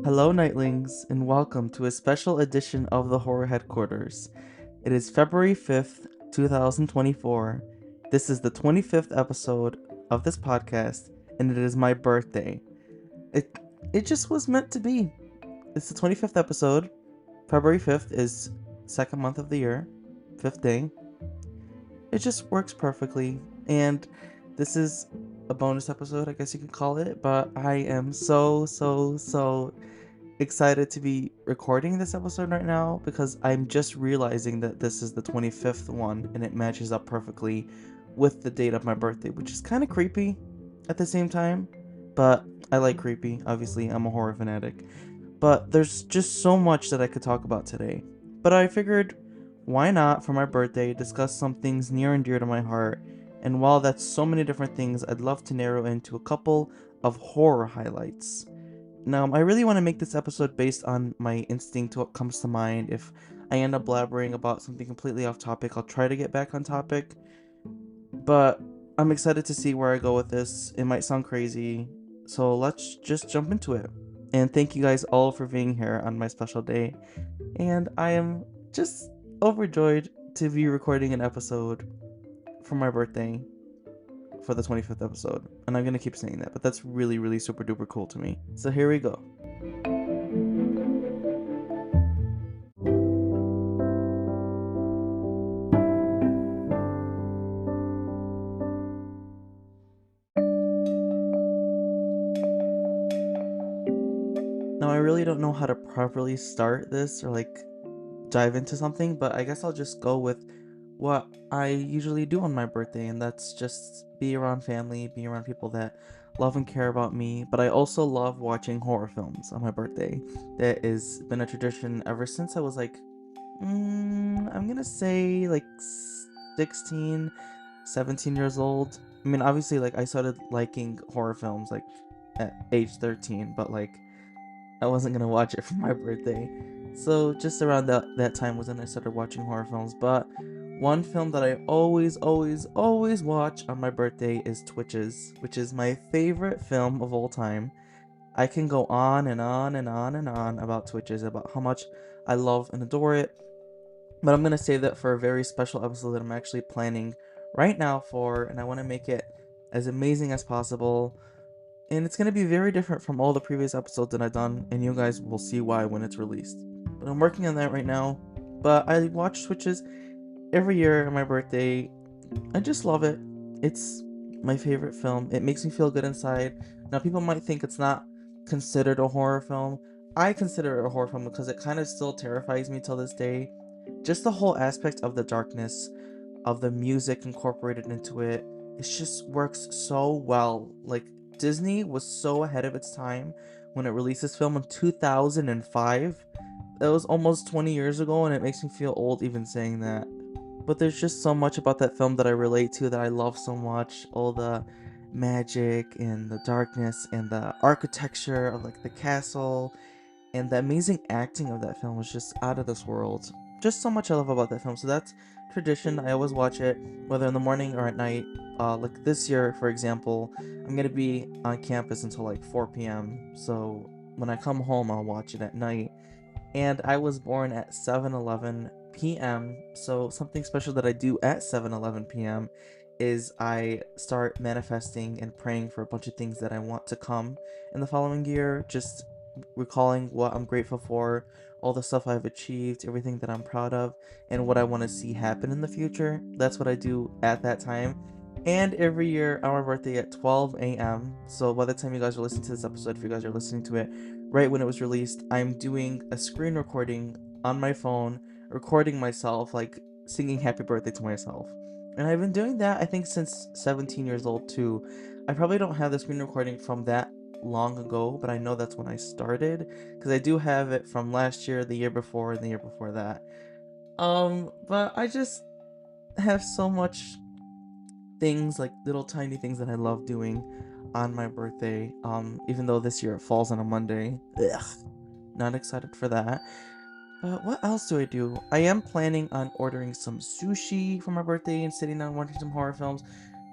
Hello, Nightlings, and welcome to a special edition of the Horror Headquarters. It is February 5th, 2024. This is the 25th episode of this podcast, and it is my birthday. It, it just was meant to be. It's the 25th episode. February 5th is second month of the year, fifth day. It just works perfectly, and this is a bonus episode, I guess you could call it, but I am so excited to be recording this episode right now because I'm just realizing that this is the 25th one and it matches up perfectly with the date of my birthday, which is kind of creepy at the same time. But I like creepy. Obviously, I'm a horror fanatic. But there's just so much that I could talk about today. But I figured, why not, for my birthday, discuss some things near and dear to my heart. And while that's so many different things, I'd love to narrow into a couple of horror highlights. Now, I really want to make this episode based on my instinct, what comes to mind. If I end up blabbering about something completely off topic, I'll try to get back on topic. But I'm excited to see where I go with this. It might sound crazy, so let's just jump into it. And thank you guys all for being here on my special day. And I am just overjoyed to be recording an episode for my birthday for the 25th episode. And I'm going to keep saying that, but that's really super duper cool to me. So here we go. Now, I really don't know how to properly start this or dive into something, but I guess I'll just go with what I usually do on my birthday, and that's just be around family, be around people that love and care about me. But I also love watching horror films on my birthday. That has been a tradition ever since I was I'm gonna say 16, 17 years old. I mean, obviously, I started liking horror films at age 13, but I wasn't gonna watch it for my birthday. So just around that time was when I started watching horror films. But one film that I always watch on my birthday is Twitches, which is my favorite film of all time. I can go on and on and on and on about Twitches, about how much I love and adore it. But I'm gonna save that for a very special episode that I'm actually planning right now for, and I want to make it as amazing as possible. And it's going to be very different from all the previous episodes that I've done, and you guys will see why when it's released. But I'm working on that right now. But I watch Switches every year on my birthday. I just love it. It's my favorite film. It makes me feel good inside. Now, people might think it's not considered a horror film. I consider it a horror film because it kind of still terrifies me till this day. Just the whole aspect of the darkness, of the music incorporated into it. It just works so well. Disney was so ahead of its time when it released this film in 2005. That was almost 20 years ago, and it makes me feel old even saying that. But there's just so much about that film that I relate to, that I love so much. All the magic and the darkness and the architecture of the castle, and the amazing acting of that film was just out of this world. Just so much I love about that film. So that's tradition. I always watch it, whether in the morning or at night. Like this year, for example, I'm gonna be on campus until 4 p.m. So when I come home, I'll watch it at night. And I was born at 7:11 p.m. So something special that I do at 7:11 p.m. is I start manifesting and praying for a bunch of things that I want to come in the following year. Just recalling what I'm grateful for, all the stuff I've achieved, everything that I'm proud of, and what I want to see happen in the future. That's what I do at that time. And every year on my birthday at 12 a.m. So by the time you guys are listening to this episode, if you guys are listening to it right when it was released, I'm doing a screen recording on my phone, recording myself, singing happy birthday to myself. And I've been doing that, I think, since 17 years old, too. I probably don't have the screen recording from that long ago, but I know that's when I started, because I do have it from last year, the year before, and the year before that. But I just have so much things, little tiny things that I love doing on my birthday. Even though this year it falls on a Monday. Ugh, not excited for that. But what else do I do? I am planning on ordering some sushi for my birthday and sitting down watching some horror films.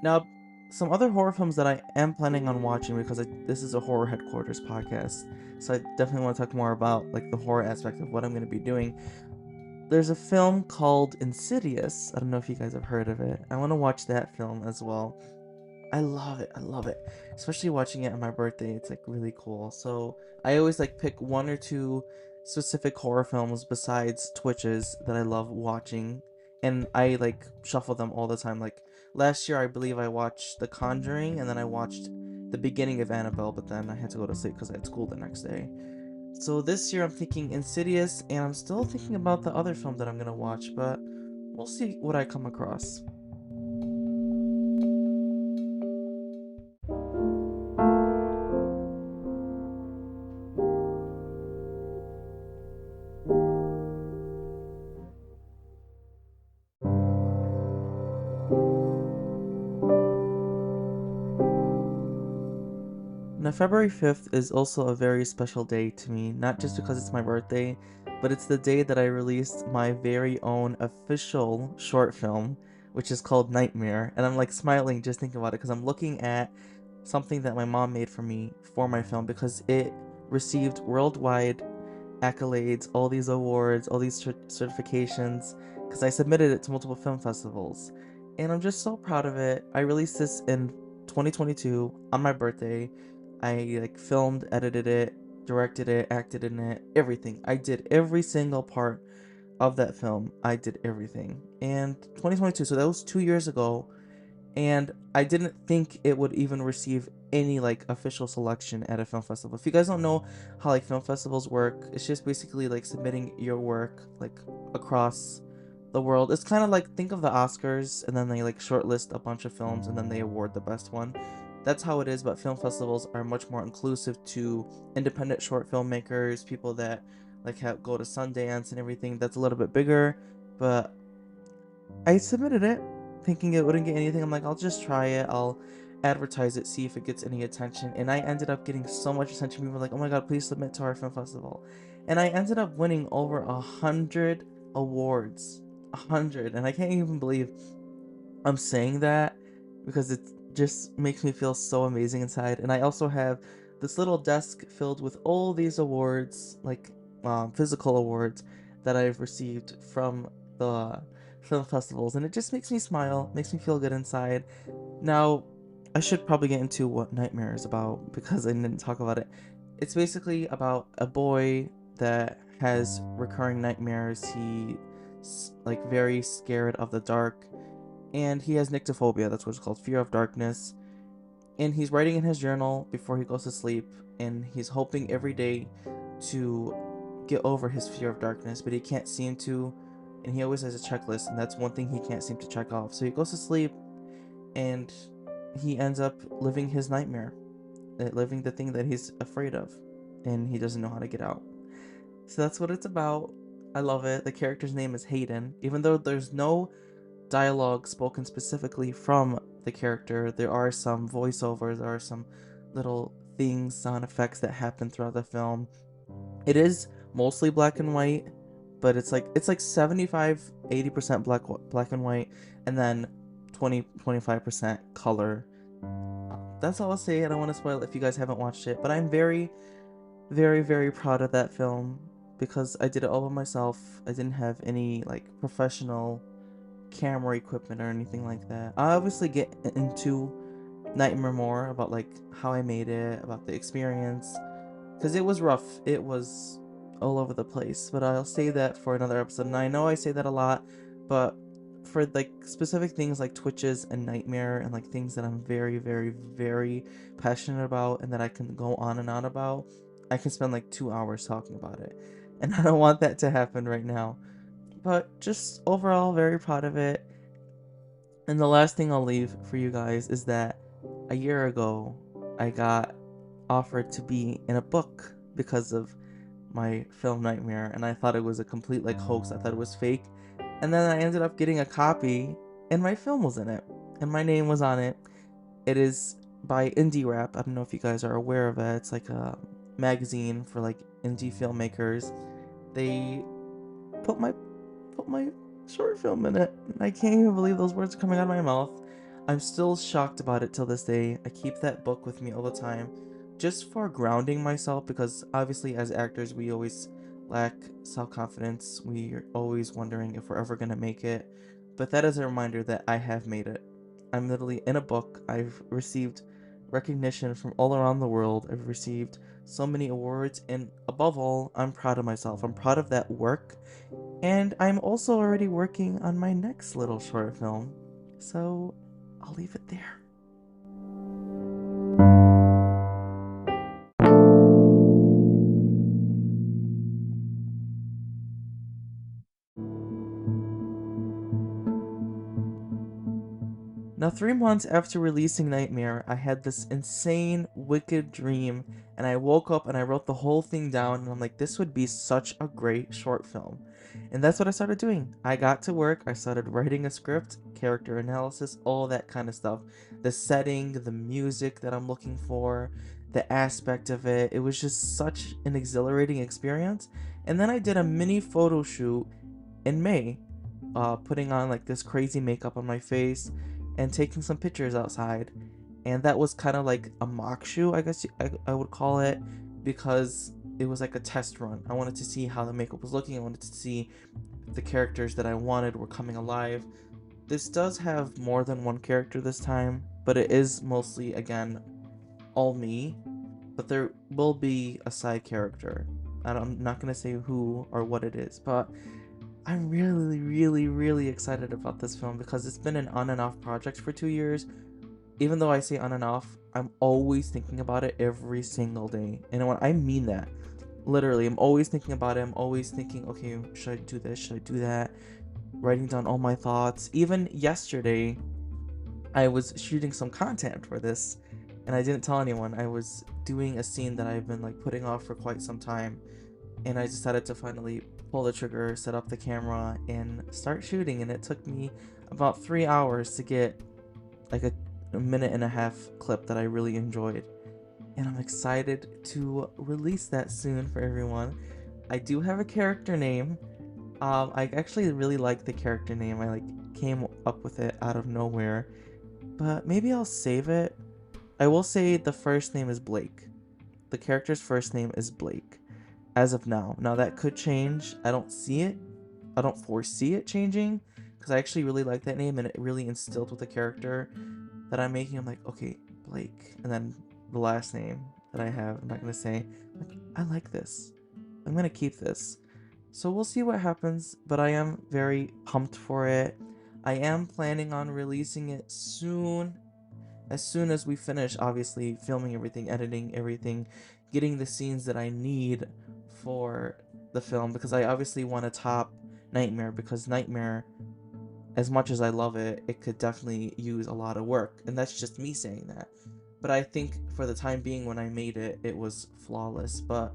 Now, some other horror films that I am planning on watching, because this is a horror headquarters podcast, so I definitely want to talk more about like the horror aspect of what I'm going to be doing. There's a film called Insidious. I don't know if you guys have heard of it. I want to watch that film as well. I love it. I love it. Especially watching it on my birthday. It's like really cool. So I always like pick one or two specific horror films besides Twitches that I love watching. And I like shuffle them all the time. Like last year, I believe I watched The Conjuring, and then I watched the beginning of Annabelle, but then I had to go to sleep because I had school the next day. So this year I'm thinking Insidious, and I'm still thinking about the other film that I'm gonna watch, but we'll see what I come across. Now, February 5th is also a very special day to me, not just because it's my birthday, but it's the day that I released my very own official short film, which is called Nightmare. And I'm like smiling just thinking about it because I'm looking at something that my mom made for me for my film because it received worldwide accolades, all these awards, all these certifications, because I submitted it to multiple film festivals. And I'm just so proud of it. I released this in 2022 on my birthday. I like filmed, edited it, directed it, acted in it, everything. I did every single part of that film. I did everything. And 2022, so that was 2 years ago, and I didn't think it would even receive any like official selection at a film festival. If you guys don't know how like film festivals work, it's just basically like submitting your work like across the world. It's kind of like, think of the Oscars, and then they like shortlist a bunch of films and then they award the best one. That's how it is, but film festivals are much more inclusive to independent short filmmakers, people that like go to Sundance and everything. That's a little bit bigger, but I submitted it thinking it wouldn't get anything. I'm like, I'll just try it. I'll advertise it, see if it gets any attention. And I ended up getting so much attention. People were like, oh my god, please submit to our film festival. And I ended up winning over 100 awards. 100. And I can't even believe I'm saying that because it just makes me feel so amazing inside. And I also have this little desk filled with all these awards, like physical awards that I've received from the film festivals, and it just makes me smile, makes me feel good inside. Now, I should probably get into what Nightmare is about because I didn't talk about it. It's basically about a boy that has recurring nightmares. He's like very scared of the dark, and he has nyctophobia. That's what it's called, fear of darkness. And he's writing in his journal before he goes to sleep, and he's hoping every day to get over his fear of darkness, but he can't seem to. And he always has a checklist, and that's one thing he can't seem to check off. So he goes to sleep, and he ends up living his nightmare, living the thing that he's afraid of, and he doesn't know how to get out. So that's what it's about. I love it. The character's name is Hayden, even though there's no dialogue spoken specifically from the character. There are some voiceovers, there are some little things, sound effects that happen throughout the film. It is mostly black and white, but it's like 75-80% black and white, and then 20-25% color. That's all I'll say. I don't want to spoil it if you guys haven't watched it, but I'm very, very, very proud of that film because I did it all by myself. I didn't have any like professional camera equipment or anything like that. I obviously get into Nightmare more about like how I made it, about the experience, because it was rough. It was all over the place. But I'll say that for another episode. And I know I say that a lot, but for like specific things like Twitches and Nightmare and like things that I'm very, very, very passionate about and that I can go on and on about, I can spend like 2 hours talking about it. And I don't want that to happen right now. But just overall, very proud of it. And the last thing I'll leave for you guys is that a year ago, I got offered to be in a book because of my film Nightmare, and I thought it was a complete like hoax. I thought it was fake. And then I ended up getting a copy, and my film was in it, and my name was on it. It is by Indie Rap. I don't know if you guys are aware of it. It's like a magazine for like indie filmmakers. They put my short film in it. I can't even believe those words are coming out of my mouth. I'm still shocked about it till this day. I keep that book with me all the time just for grounding myself because obviously, as actors, we always lack self confidence. We are always wondering if we're ever going to make it. But that is a reminder that I have made it. I'm literally in a book. I've received recognition from all around the world. I've received so many awards, and above all, I'm proud of myself. I'm proud of that work, and I'm also already working on my next little short film. So I'll leave it there. Now, 3 months after releasing Nightmare, I had this insane, wicked dream, and I woke up and I wrote the whole thing down, and I'm like, this would be such a great short film. And that's what I started doing. I got to work, I started writing a script, character analysis, all that kind of stuff. The setting, the music that I'm looking for, the aspect of it. It was just such an exhilarating experience. And then I did a mini photo shoot in May, putting on like this crazy makeup on my face and taking some pictures outside. And that was kind of like a mock shoot, I guess I would call it, because it was like a test run. I wanted to see how the makeup was looking. I wanted to see if the characters that I wanted were coming alive. This does have more than one character this time, but it is mostly, again, all me. But there will be a side character. I'm not going to say who or what it is, but I'm really, really, really excited about this film because it's been an on and off project for 2 years. Even though I say on and off, I'm always thinking about it every single day. And when I mean that, literally, I'm always thinking about it. I'm always thinking, okay, should I do this? Should I do that? Writing down all my thoughts. Even yesterday, I was shooting some content for this and I didn't tell anyone. I was doing a scene that I've been like putting off for quite some time, and I decided to finally pull the trigger, set up the camera, and start shooting. And it took me about 3 hours to get like a minute and a half clip that I really enjoyed. And I'm excited to release that soon for everyone. I do have a character name. I actually really like the character name. I like came up with it out of nowhere, but maybe I'll save it. I will say the first name is Blake. The character's first name is Blake as of now. Now that could change. I don't see it. I don't foresee it changing because I actually really like that name and it really instilled with the character that I'm making. I'm like, okay, Blake, and then the last name that I have, I'm not gonna say. Like, I like this. I'm gonna keep this. So we'll see what happens, but I am very pumped for it. I am planning on releasing it as soon as we finish, obviously, filming everything, editing everything, getting the scenes that I need for the film, because I obviously want to top Nightmare, because Nightmare, as much as I love it, it could definitely use a lot of work, and that's just me saying that. But I think for the time being when I made it, it was flawless, but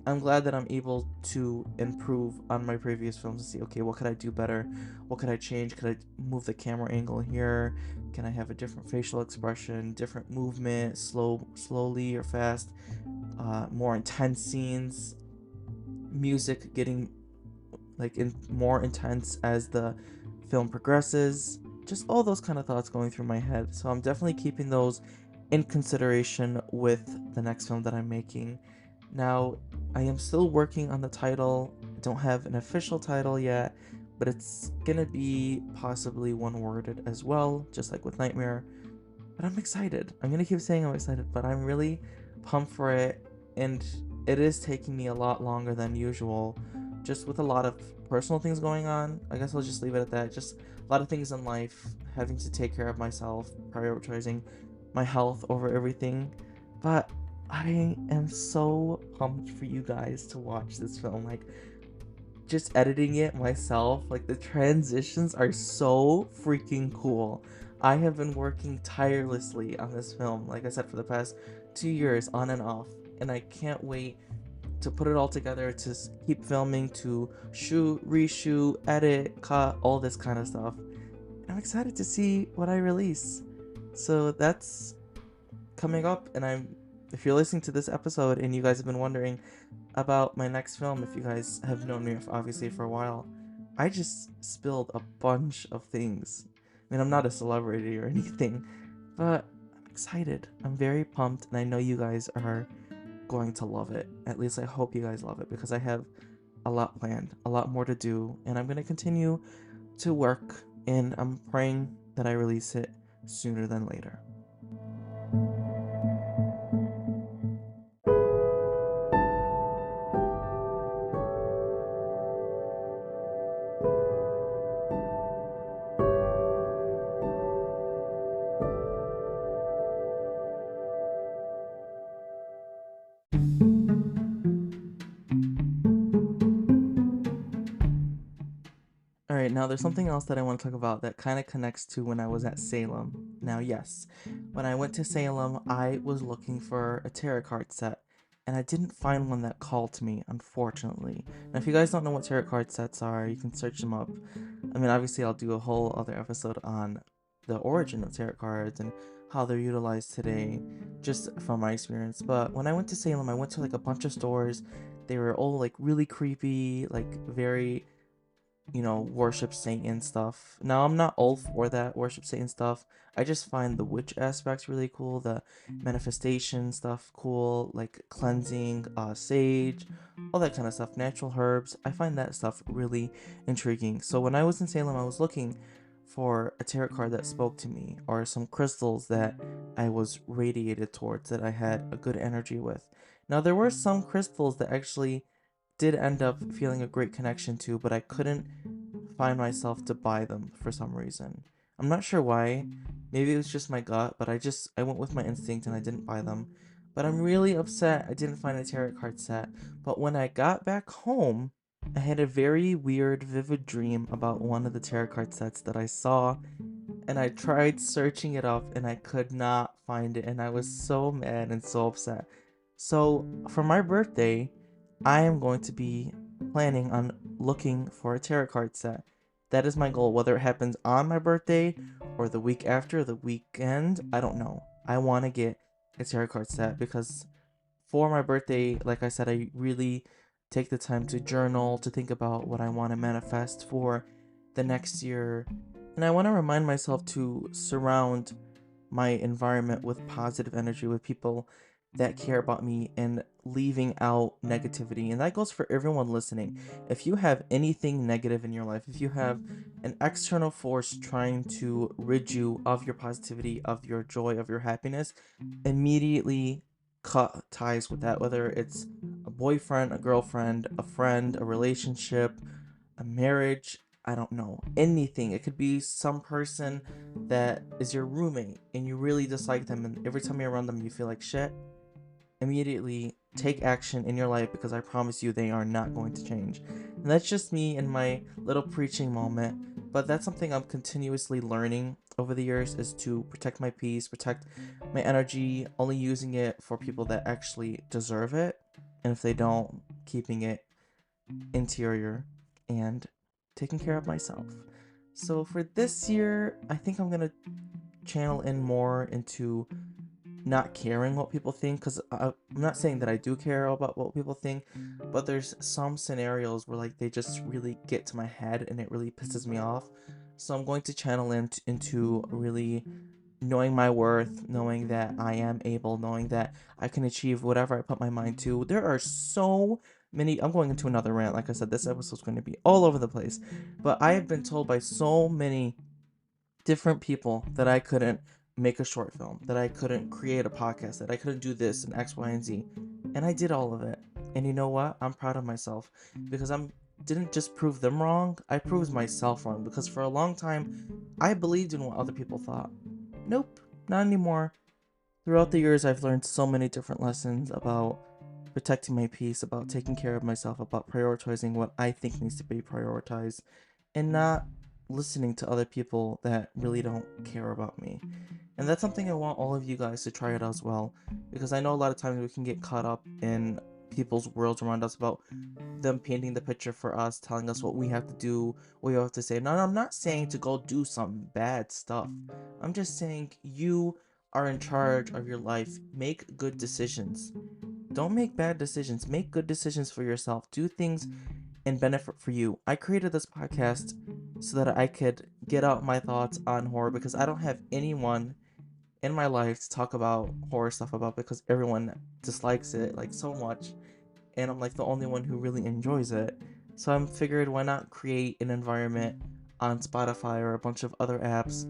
I'm glad that I'm able to improve on my previous films and see, okay, what could I do better? What could I change? Could I move the camera angle here? Can I have a different facial expression, different movement, slowly or fast, more intense scenes, music getting like more intense as the film progresses. Just all those kind of thoughts going through my head. So I'm definitely keeping those in consideration with the next film that I'm making. Now, I am still working on the title. I don't have an official title yet, but it's gonna be possibly one worded as well, just like with Nightmare. But I'm excited. I'm gonna keep saying I'm excited, but I'm really pumped for it, and it is taking me a lot longer than usual, just with a lot of personal things going on. I guess I'll just leave it at that. Just a lot of things in life, having to take care of myself, prioritizing my health over everything. But I am so pumped for you guys to watch this film. Like, just editing it myself, like the transitions are so freaking cool. I have been working tirelessly on this film, like I said, for the past 2 years on and off, and I can't wait to put it all together, to keep filming, to shoot, reshoot, edit, cut, all this kind of stuff. And I'm excited to see what I release. So that's coming up, and if you're listening to this episode and you guys have been wondering about my next film, if you guys have known me obviously for a while, I just spilled a bunch of things. mean, I'm not a celebrity or anything, but I'm excited. I'm very pumped, and I know you guys are going to love it. At least I hope you guys love it because I have a lot planned, a lot more to do, and I'm going to continue to work, and I'm praying that I release it sooner than later. All right, now there's something else that I want to talk about that kind of connects to when I was at Salem. Now, yes, when I went to Salem, I was looking for a tarot card set, and I didn't find one that called to me, unfortunately. Now, if you guys don't know what tarot card sets are, you can search them up. I mean, obviously, I'll do a whole other episode on the origin of tarot cards and how they're utilized today, just from my experience. But when I went to Salem, I went to like a bunch of stores. They were all like really creepy, like very worship Satan stuff. Now, I'm not all for that worship Satan stuff. I just find the witch aspects really cool, the manifestation stuff cool, like cleansing, sage, all that kind of stuff, natural herbs. I find that stuff really intriguing. So when I was in Salem, I was looking for a tarot card that spoke to me, or some crystals that I was radiated towards, that I had a good energy with. Now, there were some crystals that actually did end up feeling a great connection to, but I couldn't find myself to buy them for some reason. I'm not sure why. Maybe it was just my gut, but I went with my instinct and I didn't buy them. But I'm really upset I didn't find a tarot card set. But when I got back home, I had a very weird, vivid dream about one of the tarot card sets that I saw, and I tried searching it up and I could not find it, and I was so mad and so upset. So, for my birthday, I am going to be planning on looking for a tarot card set. That is my goal, whether it happens on my birthday or the week after, the weekend, I don't know. I want to get a tarot card set because for my birthday, like I said, I really take the time to journal, to think about what I want to manifest for the next year. And I want to remind myself to surround my environment with positive energy, with people that care about me, and leaving out negativity. And that goes for everyone listening. If you have anything negative in your life, if you have an external force trying to rid you of your positivity, of your joy, of your happiness, immediately cut ties with that, whether it's a boyfriend, a girlfriend, a friend, a relationship, a marriage, I don't know, anything. It could be some person that is your roommate and you really dislike them, and every time you're around them, you feel like shit. Immediately take action in your life because I promise you they are not going to change. And that's just me in my little preaching moment, but that's something I'm continuously learning over the years, is to protect my peace, protect my energy, only using it for people that actually deserve it. And if they don't, keeping it interior and taking care of myself. So for this year, I think I'm gonna channel in more into not caring what people think, because I'm not saying that I do care about what people think, but there's some scenarios where like they just really get to my head and it really pisses me off. So I'm going to channel into really knowing my worth, knowing that I am able, knowing that I can achieve whatever I put my mind to. There are so many. I'm going into another rant. Like I said, this episode's going to be all over the place, but I have been told by so many different people that I couldn't make a short film, that I couldn't create a podcast, that I couldn't do this and X, Y, and Z. And I did all of it. And you know what? I'm proud of myself because I'm didn't just prove them wrong, I proved myself wrong, because for a long time I believed in what other people thought. Nope, not anymore. Throughout the years, I've learned so many different lessons about protecting my peace, about taking care of myself, about prioritizing what I think needs to be prioritized, and not listening to other people that really don't care about me. And that's something I want all of you guys to try it as well, because I know a lot of times we can get caught up in people's worlds around us, about them painting the picture for us, telling us what we have to do, what we have to say. No, I'm not saying to go do some bad stuff. I'm just saying you are in charge of your life. Make good decisions. Don't make bad decisions. Make good decisions for yourself. Do things and benefit for you. I created this podcast so that I could get out my thoughts on horror because I don't have anyone in my life to talk about horror stuff about because everyone dislikes it like so much, and I'm like the only one who really enjoys it. So I'm figured why not create an environment on Spotify or a bunch of other apps,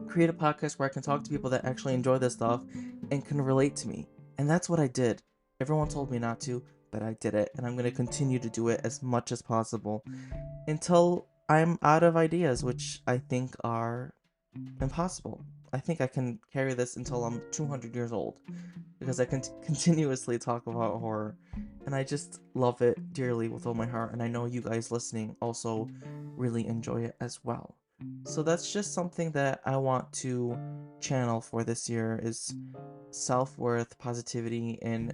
create a podcast where I can talk to people that actually enjoy this stuff and can relate to me. And that's what I did. Everyone told me not to, but I did it, and I'm going to continue to do it as much as possible until I'm out of ideas, which I think are impossible. I think I can carry this until I'm 200 years old because I can continuously talk about horror, and I just love it dearly with all my heart, and I know you guys listening also really enjoy it as well. So that's just something that I want to channel for this year is self-worth, positivity, and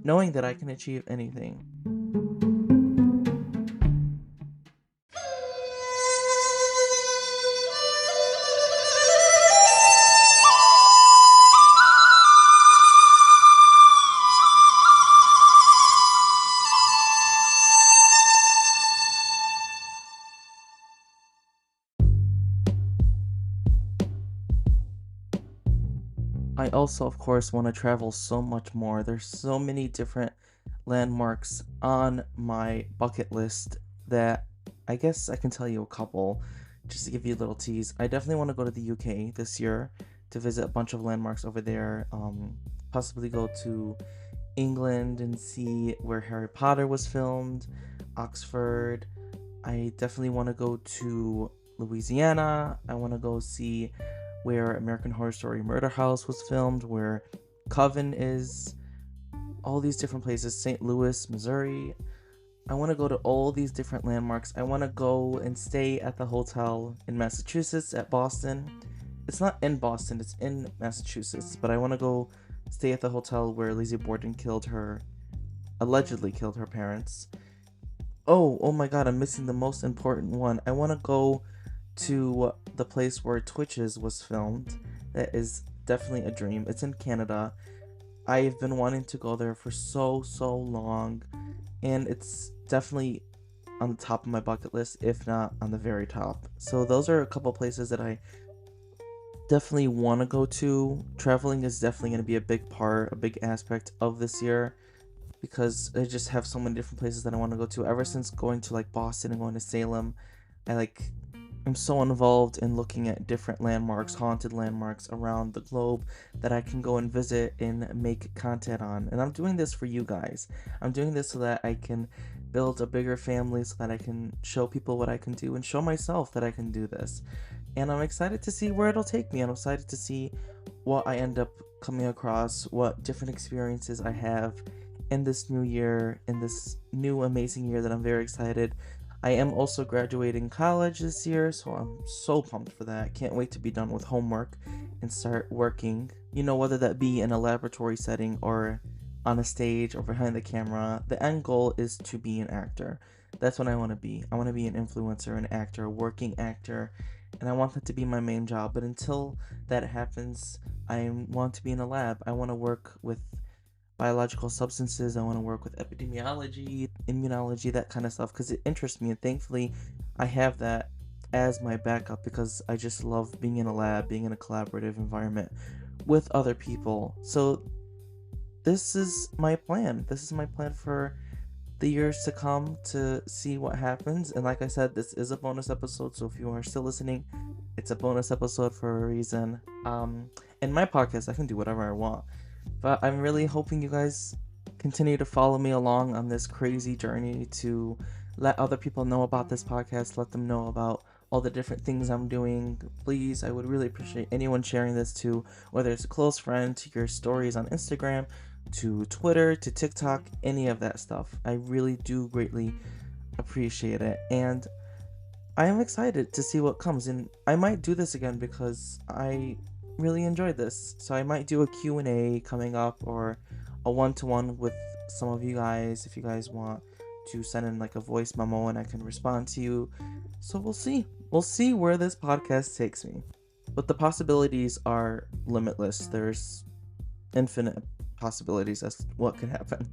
knowing that I can achieve anything. I also, of course, want to travel so much more. There's so many different landmarks on my bucket list that I guess I can tell you a couple just to give you a little tease. I definitely want to go to the UK this year to visit a bunch of landmarks over there. Possibly go to England and see where Harry Potter was filmed, Oxford. I definitely want to go to Louisiana. I want to go see where American Horror Story Murder House was filmed, where Coven is, all these different places, St. Louis, Missouri. I want to go to all these different landmarks. I want to go and stay at the hotel in Massachusetts at Boston. It's not in Boston, it's in Massachusetts, but I want to go stay at the hotel where Lizzie Borden allegedly killed her parents. Oh my god, I'm missing the most important one. I want to go to the place where Twitches was filmed. That is definitely a dream. It's in Canada. I've been wanting to go there for so long, and it's definitely on the top of my bucket list, if not on the very top. So those are a couple places that I definitely want to go to. Traveling is definitely going to be a big part, a big aspect of this year because I just have so many different places that I want to go to. Ever since going to like Boston and going to Salem, I'm so involved in looking at different landmarks, haunted landmarks around the globe that I can go and visit and make content on. And I'm doing this for you guys. I'm doing this so that I can build a bigger family, so that I can show people what I can do and show myself that I can do this. And I'm excited to see where it'll take me. I'm excited to see what I end up coming across, what different experiences I have in this new year, in this new amazing year that I'm very excited. I am also graduating college this year, so I'm so pumped for that. Can't wait to be done with homework and start working, whether that be in a laboratory setting or on a stage or behind the camera. The end goal is to be an actor. That's what I want to be. I want to be an influencer, an actor, a working actor, and I want that to be my main job. But until that happens, I want to be in a lab. I want to work with biological substances. I want to work with epidemiology, immunology, that kind of stuff because it interests me. And thankfully, I have that as my backup because I just love being in a lab, being in a collaborative environment with other people. So, this is my plan. This is my plan for the years to come to see what happens. And like I said, this is a bonus episode. So, if you are still listening, it's a bonus episode for a reason. In my podcast, I can do whatever I want. But I'm really hoping you guys continue to follow me along on this crazy journey to let other people know about this podcast, let them know about all the different things I'm doing. Please, I would really appreciate anyone sharing this to, whether it's a close friend, to your stories on Instagram, to Twitter, to TikTok, any of that stuff. I really do greatly appreciate it. And I am excited to see what comes. And I might do this again because I really enjoyed this. So I might do a Q&A coming up or a one-to-one with some of you guys if you guys want to send in like a voice memo and I can respond to you. So we'll see. We'll see where this podcast takes me. But the possibilities are limitless. There's infinite possibilities as to what could happen.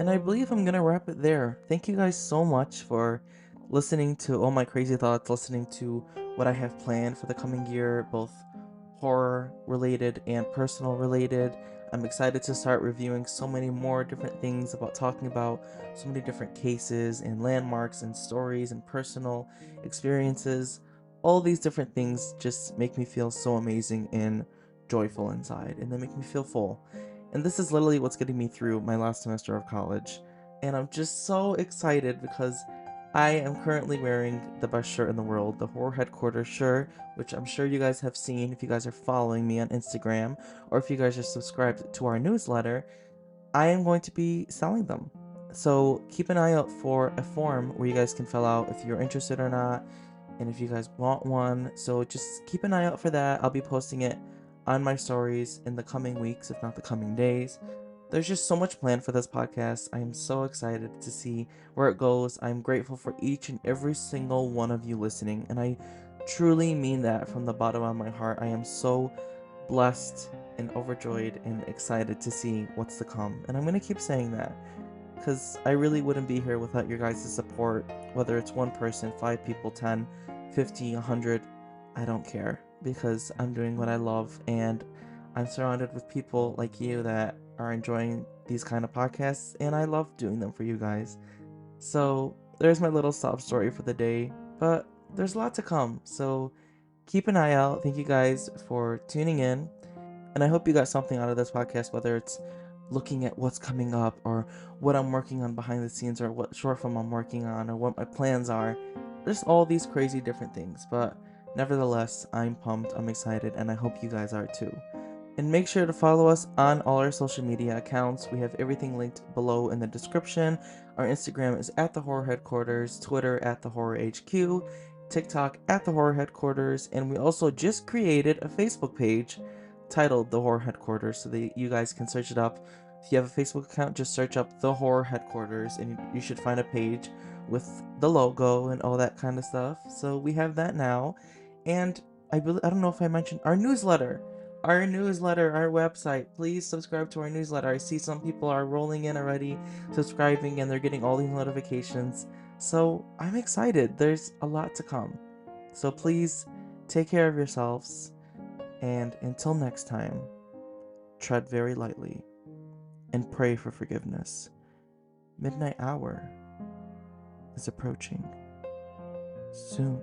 And I believe I'm gonna wrap it there. Thank you guys so much for listening to all my crazy thoughts, listening to what I have planned for the coming year, both horror related and personal related. I'm excited to start reviewing so many more different things, about talking about so many different cases and landmarks and stories and personal experiences. All these different things just make me feel so amazing and joyful inside, and they make me feel full. And this is literally what's getting me through my last semester of college. And I'm just so excited because I am currently wearing the best shirt in the world, the Horror Headquarters shirt, which I'm sure you guys have seen if you guys are following me on Instagram, or if you guys are subscribed to our newsletter. I am going to be selling them. So keep an eye out for a form where you guys can fill out if you're interested or not, and if you guys want one. So just keep an eye out for that. I'll be posting it on my stories in the coming weeks, if not the coming days. There's just so much planned for this podcast. I am so excited to see where it goes. I'm grateful for each and every single one of you listening, and I truly mean that from the bottom of my heart. I am so blessed and overjoyed and excited to see what's to come. And I'm going to keep saying that because I really wouldn't be here without your guys' support, whether it's one person, 5 people, 10, 50, 100. I don't care, because I'm doing what I love, and I'm surrounded with people like you that are enjoying these kind of podcasts, and I love doing them for you guys. So there's my little sob story for the day, but there's a lot to come, so keep an eye out. Thank you guys for tuning in, and I hope you got something out of this podcast, whether it's looking at what's coming up, or what I'm working on behind the scenes, or what short film I'm working on, or what my plans are. There's all these crazy different things, but nevertheless, I'm pumped, I'm excited, and I hope you guys are too. And make sure to follow us on all our social media accounts. We have everything linked below in the description. Our Instagram is at the Horror Headquarters, Twitter at the Horror HQ, TikTok at the Horror Headquarters, and we also just created a Facebook page titled The Horror Headquarters, so that you guys can search it up. If you have a Facebook account, just search up The Horror Headquarters, and you should find a page with the logo and all that kind of stuff. So we have that now. And I don't know if I mentioned our newsletter. Our website. Please subscribe to our newsletter. I see some people are rolling in already, subscribing, and they're getting all these notifications. So I'm excited. There's a lot to come. So please take care of yourselves. And until next time, tread very lightly and pray for forgiveness. Midnight hour is approaching soon.